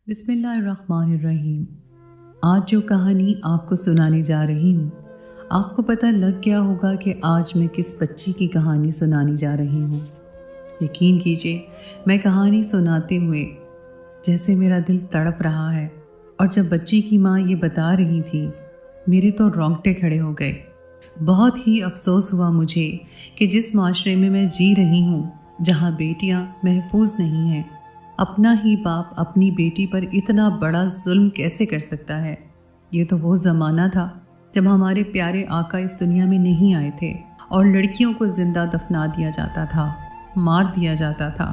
बिस्मिल्लाहिर्रहमानिर्रहीम। आज जो कहानी आपको सुनाने जा रही हूँ, आपको पता लग गया होगा कि आज मैं किस बच्ची की कहानी सुनाने जा रही हूँ। यकीन कीजिए, मैं कहानी सुनाते हुए जैसे मेरा दिल तड़प रहा है, और जब बच्ची की माँ ये बता रही थी, मेरे तो रोंगटे खड़े हो गए। बहुत ही अफसोस हुआ मुझे कि जिस माशरे में मैं जी रही हूँ, जहाँ बेटियाँ महफूज नहीं हैं, अपना ही बाप अपनी बेटी पर इतना बड़ा जुल्म कैसे कर सकता है। ये तो वो ज़माना था जब हमारे प्यारे आका इस दुनिया में नहीं आए थे और लड़कियों को जिंदा दफना दिया जाता था, मार दिया जाता था।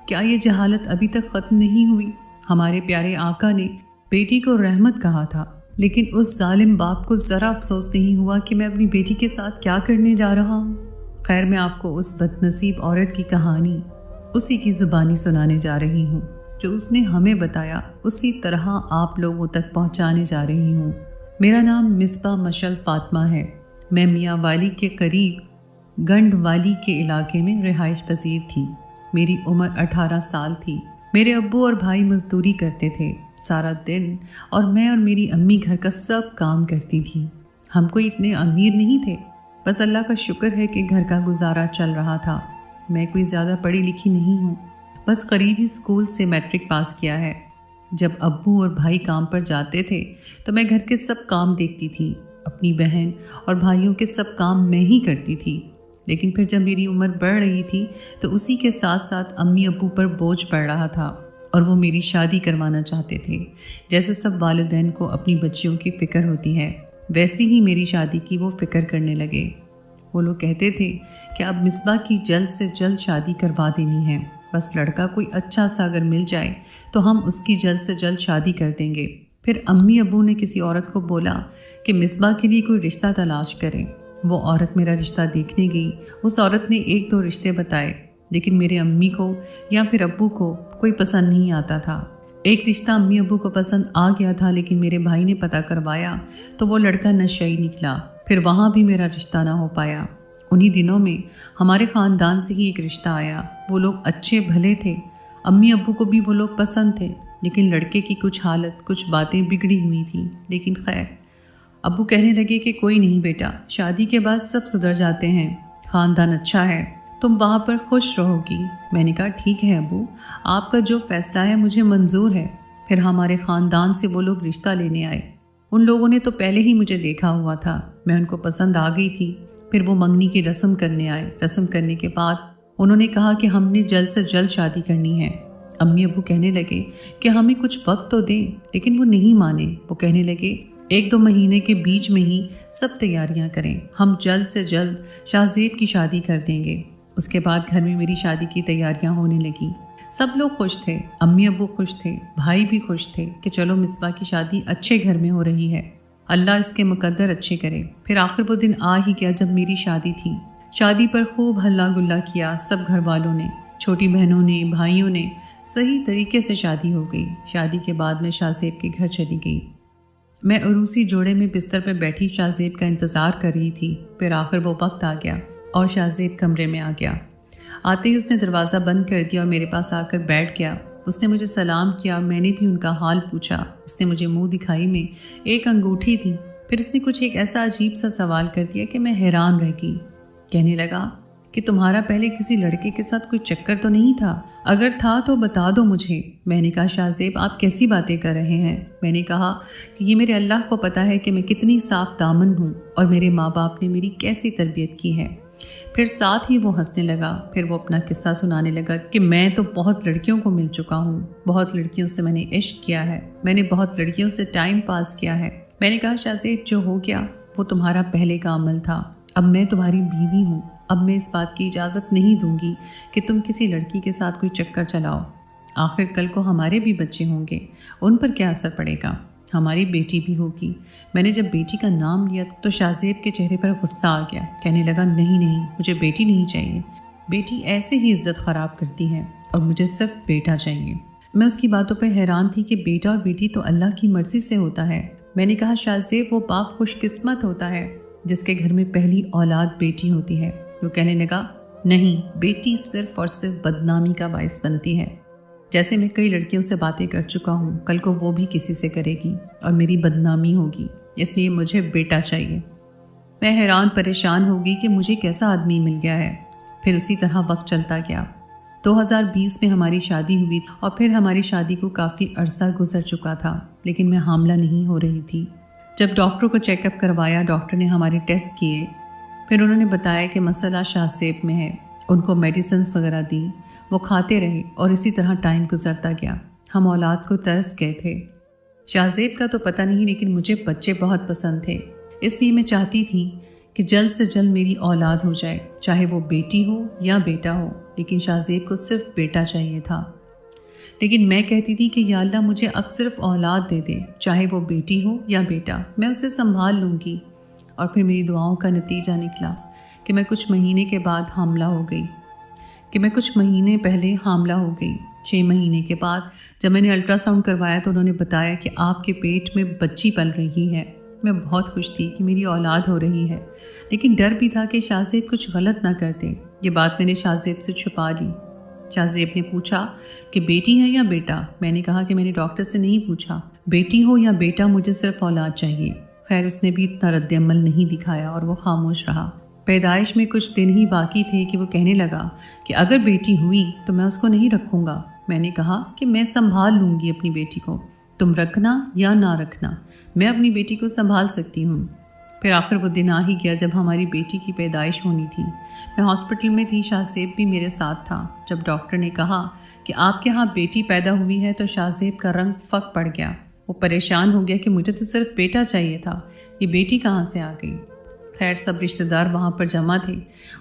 क्या ये जहालत अभी तक ख़त्म नहीं हुई? हमारे प्यारे आका ने बेटी को रहमत कहा था, लेकिन उस जालिम बाप को ज़रा अफसोस नहीं हुआ कि मैं अपनी बेटी के साथ क्या करने जा रहा हूँ। खैर, मैं आपको उस बदनसीब औरत की कहानी उसी की ज़ुबानी सुनाने जा रही हूँ जो उसने हमें बताया, उसी तरह आप लोगों तक पहुँचाने जा रही हूँ। मेरा नाम मिसबा मशल फातिमा है। मैं मियाँ वाली के करीब गंड वाली के इलाके में रिहाइश पजीर थी। मेरी उम्र 18 साल थी। मेरे अब्बू और भाई मजदूरी करते थे सारा दिन, और मैं और मेरी अम्मी घर का सब काम करती थी। हम कोई इतने अमीर नहीं थे, बस अल्लाह का शुक्र है कि घर का गुजारा चल रहा था। मैं कोई ज़्यादा पढ़ी लिखी नहीं हूँ, बस करीबी स्कूल से मैट्रिक पास किया है। जब अब्बू और भाई काम पर जाते थे तो मैं घर के सब काम देखती थी। अपनी बहन और भाइयों के सब काम मैं ही करती थी। लेकिन फिर जब मेरी उम्र बढ़ रही थी तो उसी के साथ साथ अम्मी अब्बू पर बोझ पड़ रहा था, और वो मेरी शादी करवाना चाहते थे। जैसे सब वालिदैन को अपनी बच्चियों की फ़िक्र होती है, वैसी ही मेरी शादी की वो फ़िक्र करने लगे। वो लोग कहते थे कि अब मिसबा की जल्द से जल्द शादी करवा देनी है, बस लड़का कोई अच्छा सा अगर मिल जाए तो हम उसकी जल्द से जल्द शादी कर देंगे। फिर अम्मी अब्बू ने किसी औरत को बोला कि मिसबा के लिए कोई रिश्ता तलाश करें। वो औरत मेरा रिश्ता देखने गई। उस औरत ने 1-2 रिश्ते बताए, लेकिन मेरे अम्मी को या फिर अब्बू को कोई पसंद नहीं आता था। एक रिश्ता अम्मी अब्बू को पसंद आ गया था, लेकिन मेरे भाई ने पता करवाया तो वो लड़का नशई निकला। फिर वहाँ भी मेरा रिश्ता ना हो पाया। उन्हीं दिनों में हमारे ख़ानदान से ही एक रिश्ता आया। वो लोग अच्छे भले थे, अम्मी अब्बू को भी वो लोग पसंद थे, लेकिन लड़के की कुछ हालत, कुछ बातें बिगड़ी हुई थी। लेकिन खैर, अब्बू कहने लगे कि कोई नहीं बेटा, शादी के बाद सब सुधर जाते हैं, ख़ानदान अच्छा है, तुम वहाँ पर खुश रहोगी। मैंने कहा ठीक है अब्बू, आपका जो फैसला है मुझे मंजूर है। फिर हमारे ख़ानदान से वो लोग रिश्ता लेने आए। उन लोगों ने तो पहले ही मुझे देखा हुआ था, मैं उनको पसंद आ गई थी। फिर वो मंगनी की रस्म करने आए। रस्म करने के बाद उन्होंने कहा कि हमने जल्द से जल्द शादी करनी है। अम्मी अब्बू कहने लगे कि हमें कुछ वक्त तो दें, लेकिन वो नहीं माने। वो कहने लगे 1-2 महीने के बीच में ही सब तैयारियां करें, हम जल्द से जल्द शाहजेब की शादी कर देंगे। उसके बाद घर में मेरी शादी की तैयारियां होने लगी। सब लोग खुश थे, अम्मी अब्बू खुश थे, भाई भी खुश थे कि चलो मिसबा की शादी अच्छे घर में हो रही है, अल्लाह इसके मुकद्दर अच्छे करे। फिर आखिर वो दिन आ ही गया जब मेरी शादी थी। शादी पर खूब हल्ला गुल्ला किया सब घर वालों ने, छोटी बहनों ने, भाइयों ने। सही तरीके से शादी हो गई। शादी के बाद मैं शाहजेब के घर चली गई। मैं उरूसी जोड़े में बिस्तर पर बैठी शाहजेब का इंतज़ार कर रही थी। फिर आखिर वो वक्त आ गया और शाहजेब कमरे में आ गया। आते ही उसने दरवाज़ा बंद कर दिया और मेरे पास आकर बैठ गया। उसने मुझे सलाम किया, मैंने भी उनका हाल पूछा। उसने मुझे मुंह दिखाई में एक अंगूठी थी। फिर उसने कुछ एक ऐसा अजीब सा सवाल कर दिया कि मैं हैरान रह गई। कहने लगा कि तुम्हारा पहले किसी लड़के के साथ कोई चक्कर तो नहीं था? अगर था तो बता दो मुझे। मैंने कहा शाहजेब, आप कैसी बातें कर रहे हैं? मैंने कहा कि ये मेरे अल्लाह को पता है कि मैं कितनी साफ दामन हूँ और मेरे माँ बाप ने मेरी कैसी तरबियत की है। फिर साथ ही वो हंसने लगा। फिर वो अपना किस्सा सुनाने लगा कि मैं तो बहुत लड़कियों को मिल चुका हूँ, बहुत लड़कियों से मैंने इश्क किया है, मैंने बहुत लड़कियों से टाइम पास किया है। मैंने कहा शाहजेब, जो हो गया वो तुम्हारा पहले का अमल था, अब मैं तुम्हारी बीवी हूँ। अब मैं इस बात की इजाज़त नहीं दूंगी कि तुम किसी लड़की के साथ कोई चक्कर चलाओ। आखिर कल को हमारे भी बच्चे होंगे, उन पर क्या असर पड़ेगा? हमारी बेटी भी होगी। मैंने जब बेटी का नाम लिया तो शाहजेब के चेहरे पर गुस्सा आ गया। कहने लगा नहीं नहीं, मुझे बेटी नहीं चाहिए, बेटी ऐसे ही इज्जत ख़राब करती है और मुझे सिर्फ बेटा चाहिए। मैं उसकी बातों पर हैरान थी कि बेटा और बेटी तो अल्लाह की मर्ज़ी से होता है। मैंने कहा शाहजेब, वो बाप खुशकिस्मत होता है जिसके घर में पहली औलाद बेटी होती है। वो कहने लगा नहीं, बेटी सिर्फ और सिर्फ बदनामी का बायस बनती है। जैसे मैं कई लड़कियों से बातें कर चुका हूँ, कल को वो भी किसी से करेगी और मेरी बदनामी होगी, इसलिए मुझे बेटा चाहिए। मैं हैरान परेशान हो गई कि मुझे कैसा आदमी मिल गया है। फिर उसी तरह वक्त चलता गया। 2020 में हमारी शादी हुई और फिर हमारी शादी को काफ़ी अरसा गुजर चुका था, लेकिन मैं हामला नहीं हो रही थी। जब डॉक्टर को चेकअप करवाया, डॉक्टर ने हमारे टेस्ट किए, फिर उन्होंने बताया कि मसला शाहज़ेब में है। उनको मेडिसिन्स वगैरह दी, वो खाते रहे और इसी तरह टाइम गुजरता गया। हम औलाद को तरस गए थे। शाहज़ेब का तो पता नहीं, लेकिन मुझे बच्चे बहुत पसंद थे, इसलिए मैं चाहती थी कि जल्द से जल्द मेरी औलाद हो जाए, चाहे वो बेटी हो या बेटा हो। लेकिन शाहज़ेब को सिर्फ बेटा चाहिए था। लेकिन मैं कहती थी कि या अल्लाह मुझे अब सिर्फ औलाद दे दे, चाहे वो बेटी हो या बेटा, मैं उसे संभाल लूँगी। और फिर मेरी दुआओं का नतीजा निकला कि मैं कुछ महीने बाद हामला हो गई। 6 महीने के बाद जब मैंने अल्ट्रासाउंड करवाया तो उन्होंने बताया कि आपके पेट में बच्ची पल रही है। मैं बहुत खुश थी कि मेरी औलाद हो रही है, लेकिन डर भी था कि शाहज़ेब कुछ गलत ना कर दे। ये बात मैंने शाहज़ेब से छुपा ली। शाहज़ेब ने पूछा कि बेटी है या बेटा। मैंने कहा कि मैंने डॉक्टर से नहीं पूछा, बेटी हो या बेटा, मुझे सिर्फ औलाद चाहिए। खैर, उसने भी इतना रद्द-ए-अमल नहीं दिखाया और वो खामोश रहा। पैदाइश में कुछ दिन ही बाकी थे कि वो कहने लगा कि अगर बेटी हुई तो मैं उसको नहीं रखूँगा। मैंने कहा कि मैं संभाल लूँगी अपनी बेटी को, तुम रखना या ना रखना, मैं अपनी बेटी को संभाल सकती हूँ। फिर आखिर वो दिन आ ही गया जब हमारी बेटी की पैदाइश होनी थी। मैं हॉस्पिटल में थी, शाहज़ेब भी मेरे साथ था। जब डॉक्टर ने कहा कि आपके यहाँ बेटी पैदा हुई है तो शाहज़ेब का रंग फक पड़ गया। वो परेशान हो गया कि मुझे तो सिर्फ बेटा चाहिए था, ये बेटी कहाँ से आ गई। खैर, सब रिश्तेदार वहाँ पर जमा थे।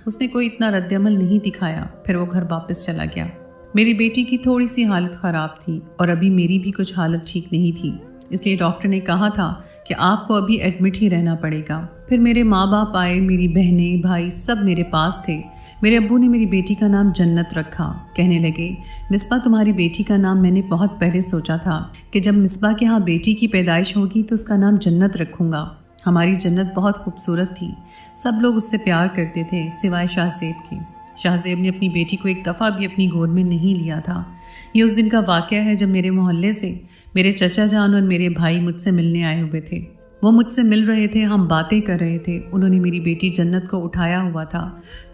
उसने कोई इतना रद्द-ए-अमल नहीं दिखाया। फिर वो घर वापस चला गया। मेरी बेटी की थोड़ी सी हालत ख़राब थी और अभी मेरी भी कुछ हालत ठीक नहीं थी, इसलिए डॉक्टर ने कहा था कि आपको अभी एडमिट ही रहना पड़ेगा। फिर मेरे माँ बाप आए, मेरी बहनें भाई सब मेरे पास थे। मेरे अब्बू ने मेरी बेटी का नाम जन्नत रखा। कहने लगे, मिसबा तुम्हारी बेटी का नाम मैंने बहुत पहले सोचा था कि जब मिसबा के यहाँ बेटी की पैदाइश होगी तो उसका नाम जन्नत रखूँगा। हमारी जन्नत बहुत खूबसूरत थी, सब लोग उससे प्यार करते थे सिवाय शाहज़ेब के। शाहज़ेब ने अपनी बेटी को एक दफ़ा भी अपनी गोद में नहीं लिया था। ये उस दिन का वाक़या है जब मेरे मोहल्ले से मेरे चचा जान और मेरे भाई मुझसे मिलने आए हुए थे। वो मुझसे मिल रहे थे, हम बातें कर रहे थे। उन्होंने मेरी बेटी जन्नत को उठाया हुआ था।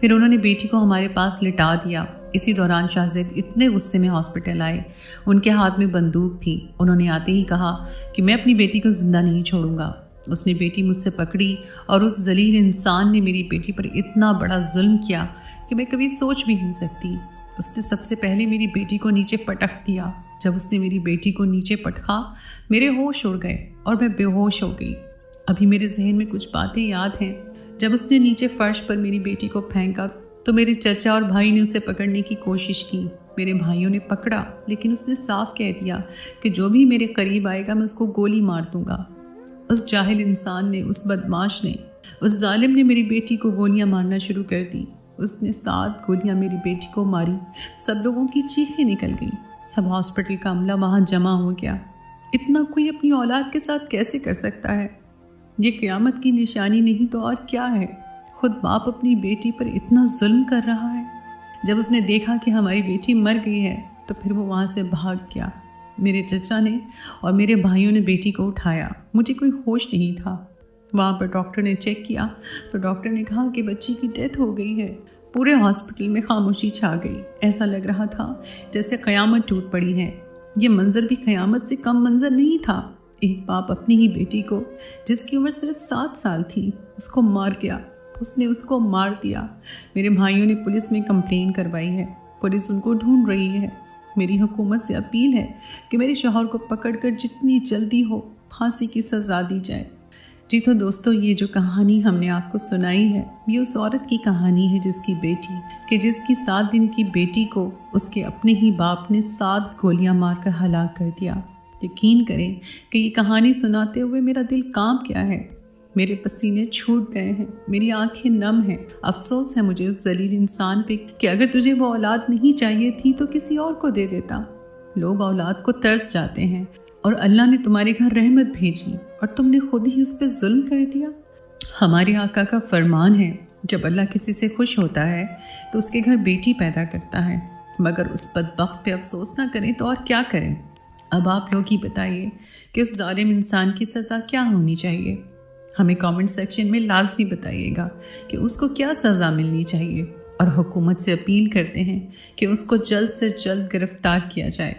फिर उन्होंने बेटी को हमारे पास लिटा दिया। इसी दौरान शाहज़ेब इतने गुस्से में हॉस्पिटल आए। उनके हाथ में बंदूक थी। उन्होंने आते ही कहा कि मैं अपनी बेटी को ज़िंदा नहीं छोड़ूंगा। उसने बेटी मुझसे पकड़ी और उस जलील इंसान ने मेरी बेटी पर इतना बड़ा जुल्म किया कि मैं कभी सोच भी नहीं सकती। उसने सबसे पहले मेरी बेटी को नीचे पटक दिया। जब उसने मेरी बेटी को नीचे पटका, मेरे होश उड़ गए और मैं बेहोश हो गई। अभी मेरे जहन में कुछ बातें याद हैं। जब उसने नीचे फर्श पर मेरी बेटी को फेंका तो मेरे चचा और भाई ने उसे पकड़ने की कोशिश की। मेरे भाइयों ने पकड़ा, लेकिन उसने साफ कह दिया कि जो भी मेरे करीब आएगा मैं उसको गोली मार दूंगा। उस जाहिल इंसान ने, उस बदमाश ने, उस जालिम ने मेरी बेटी को गोलियां मारना शुरू कर दी। उसने 7 गोलियां मेरी बेटी को मारी। सब लोगों की चीखें निकल गई। सब हॉस्पिटल का अमला वहाँ जमा हो गया। इतना कोई अपनी औलाद के साथ कैसे कर सकता है? ये क़यामत की निशानी नहीं तो और क्या है? खुद बाप अपनी बेटी पर इतना जुल्म कर रहा है। जब उसने देखा कि हमारी बेटी मर गई है तो फिर वो वहाँ से भाग गया। मेरे चचा ने और मेरे भाइयों ने बेटी को उठाया। मुझे कोई होश नहीं था। वहाँ पर डॉक्टर ने चेक किया तो डॉक्टर ने कहा कि बच्ची की डेथ हो गई है। पूरे हॉस्पिटल में खामोशी छा गई। ऐसा लग रहा था जैसे क़यामत टूट पड़ी है। ये मंजर भी क़यामत से कम मंजर नहीं था। एक बाप अपनी ही बेटी को, जिसकी उम्र सिर्फ 7 साल थी, उसको मार गया। उसने उसको मार दिया। मेरे भाइयों ने पुलिस में कंप्लेन करवाई है। पुलिस उनको ढूंढ रही है। मेरी हुकूमत से अपील है कि मेरे शौहर को पकड़कर जितनी जल्दी हो फांसी की सज़ा दी जाए। जी तो दोस्तों, ये जो कहानी हमने आपको सुनाई है, ये उस औरत की कहानी है जिसकी 7 दिन की बेटी को उसके अपने ही बाप ने 7 गोलियां मारकर हलाक कर दिया। यकीन करें कि ये कहानी सुनाते हुए मेरा दिल कांप गया है। मेरे पसीने छूट गए हैं, मेरी आंखें नम हैं। अफसोस है मुझे उस जलील इंसान पे कि अगर तुझे वो औलाद नहीं चाहिए थी तो किसी और को दे देता। लोग औलाद को तरस जाते हैं और अल्लाह ने तुम्हारे घर रहमत भेजी और तुमने खुद ही उस पर जुल्म कर दिया। हमारे आका का फरमान है, जब अल्लाह किसी से खुश होता है तो उसके घर बेटी पैदा करता है। مگر اس بدبخت پہ افسوس نہ کریں تو اور کیا کریں؟ اب آپ لوگ ہی بتائیے کہ اس ظالم انسان کی سزا کیا ہونی چاہیے؟ ہمیں کامنٹ سیکشن میں لازمی بتائیے گا کہ اس کو کیا سزا ملنی چاہیے، اور حکومت سے اپیل کرتے ہیں کہ اس کو جلد سے جلد گرفتار کیا جائے۔